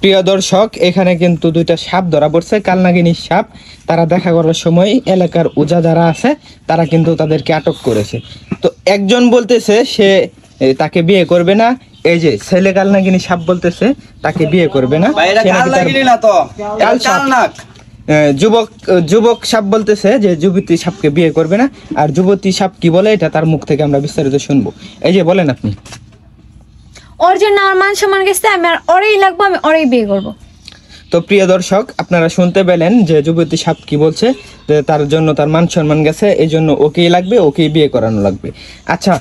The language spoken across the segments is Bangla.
প্রিয় দর্শক, এখানে কিন্তু দুইটা সাপ ধরা পড়ছে, কালনাগিনীর সাপ। তারা দেখা করার সময় এলাকার ওঝা যারা আছে তারা কিন্তু তাদেরকে আটক করেছে। তো একজন বলতেছে সে তাকে বিয়ে করবে না, এই যে ছেলে কালনাগিনী সাপ বলতেছে তাকে বিয়ে করবে না। যুবক সাপ বলতেছে যে যুবতী সাপকে বিয়ে করবে না। আর যুবতী সাপ কি বলে এটা তার মুখ থেকে আমরা বিস্তারিত শুনবো। এই যে বলেন আপনি। ওর জন্য আমার মান সম্মান গেছে, আমি আর ওরেই লাগবো, আমি ওরেই বিয়ে করবো। তো প্রিয় দর্শক, আপনারা শুনতে পেলেন যে যুবতী সাপ কি বলছে, যে তার জন্য তার মান সম্মান গেছে, এই জন্য ওকেই লাগবে, ওকেই বিয়ে করানো লাগবে। আচ্ছা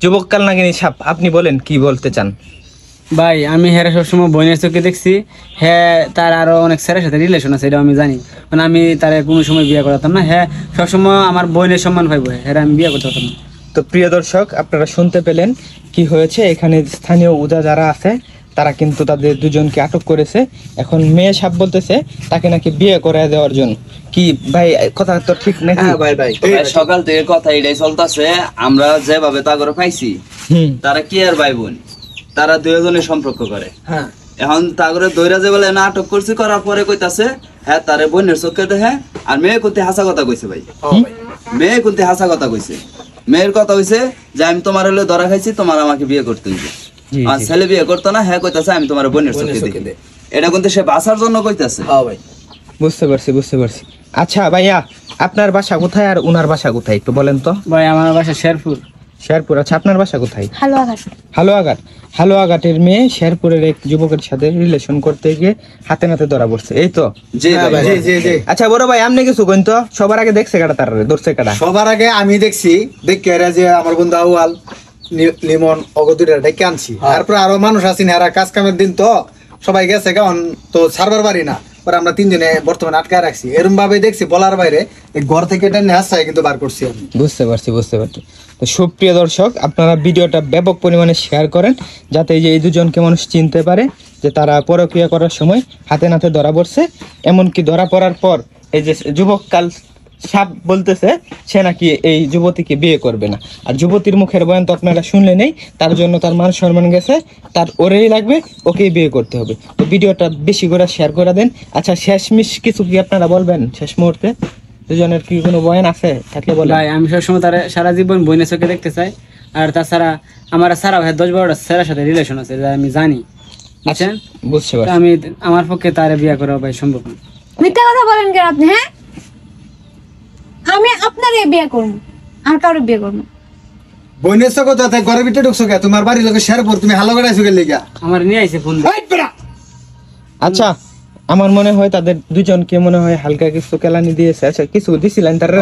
যুবক কালনাগিনী সাপ, আপনি বলেন কি বলতে চান? ভাই আমি হ্যাঁ সবসময় বোনের চোখে দেখছি, হ্যাঁ তার আরো অনেক স্যারের সাথে রিলেশন আছে, এটা আমি জানি। মানে আমি তার কোনো সময় বিয়ে করাতাম না। হ্যাঁ সবসময় আমার বোনের সম্মান পাইবো, হ্যাঁ আমি বিয়ে করতে পারতাম না। তো প্রিয় দর্শক, আপনারা শুনতে পেলেন কি হয়েছে। এখানে স্থানীয় ওঝা যারা আছে তারা কিন্তু তাদের দুজনকে আটক করেছে। এখন মেয়ে সাপ বলতেছে তাকে নাকি বিয়ে করে দেওয়ার জন্য। কি ভাই, কথা তো ঠিক নাকি? হ্যাঁ ভাই ভাই সকাল থেকে কথা এটাই চলতেছে। আমরা যেভাবে তা করে পাইছি, তারা কি আর ভাই বোন, তারা দুজনের সম্পর্ক করে। হ্যাঁ এখন তা করে দৈরা যে বলে না আটক করছি, করার পরে কইতাছে হ্যাঁ তারে বোনের চোখে দেখে। আর মেয়ে কোনতে হাসা কথা কইছে ভাই, মেয়ে কোনতে হাসা কথা কইছে। মেয়ের কথা হইছে যে আমি তোমার হলে ধরা খাইছি, তোমার আমাকে বিয়ে করতে হইবে। আর ছেলে বিয়ে করতো না, হ্যাঁ কইতাছে আমি তোমার বোনের চোখে দেখি। এটা কিন্তু সে বাঁচার জন্য কইতাছে। বুঝতে পারছি। আচ্ছা ভাইয়া, আপনার বাসা কোথায় আর উনার বাসা কোথায় একটু বলেন তো? ভাই আমার বাসা শেরপুর। আচ্ছা আপনার বাসা কোথায়? হালুয়াঘাট। হালুয়াঘাটের মেয়ে শেরপুরের এক যুবকের সাথে রিলেশন করতে গিয়ে হাতে নাতে ধরা পড়ছে, এই তো? জি ভাই জি। আচ্ছা বড় ভাই, আপনি কিছু কইন তো। সবার আগে দেখছে কাটা, তার ধরছে কাটা? সবার আগে আমি দেখছি, দেখে এরা যে আমার বন্ধু আউয়াল লিমন অগদুরের ডেকে আনছি। তারপরে আরো মানুষ আছেন, এরা কাজ কামের দিন তো সবাই গেছে, কারণ তো সার্ভার বাড়ি না, পরে আমরা তিনজনে বর্তমানে আটকায় রাখছি। এরকম ভাবে দেখছি বলার বাইরে, ঘর থেকে এটা নিয়ে আসছে কিন্তু বার করছি আমি। বুঝতে পারছি। তো সুপ্রিয় দর্শক, আপনারা ভিডিওটা ব্যাপক পরিমাণে শেয়ার করেন, যাতে এই দুজনকে মানুষ চিনতে পারে যে তারা পরক্রিয়া করার সময় হাতে নাতে ধরা পড়ছে। এমনকি ধরা পড়ার পর এই যে যুবক কাল সাপ বলতেছে সে নাকি এই যুবতীকে বিয়ে করবে না। আর যুবতীর মুখের বয়ান তো আপনারা শুনলে নেই, তার জন্য তার মান সম্মান গেছে, তার ওরেই লাগবে, ওকেই বিয়ে করতে হবে। তো ভিডিওটা বেশি করে শেয়ার করে দেন। আচ্ছা শেষমেশ কিছু কি আপনারা বলবেন শেষ মুহূর্তে? দুজনের কি কোনো বয়ান আছে থাকলে বলেন। ভাই আমি সবসময় তার সারা জীবন বোনের চোখে দেখতে চাই। আর তাছাড়া আমার সারা ভাই 10-12টা ছেলের সাথে রিলেশন আছে, এটা আমি জানি। বুঝছেন? বুঝতে পারছি। আমি আমার পক্ষে তারে বিয়ে করা ভাই সম্ভব না। মিথ্যা কথা বলেন কেন আপনি? হ্যাঁ আমি আপনারে বিয়ে করবো, আর কারো বিয়ে করবো। বোনের চোখে তো ঘরের ভিতরে ঢুকছো কে? তোমার বাড়ির লোকের শেরপুর, তুমি হালো গাড়াইছো কে লিগা? আমার নিয়ে আইছে ফোন। আচ্ছা আমার মনে হয় তাদের দুজনকে মনে হয় হালকা কিছু কেলানি দিয়েছে। আচ্ছা কিছু দিছিলেন তারা?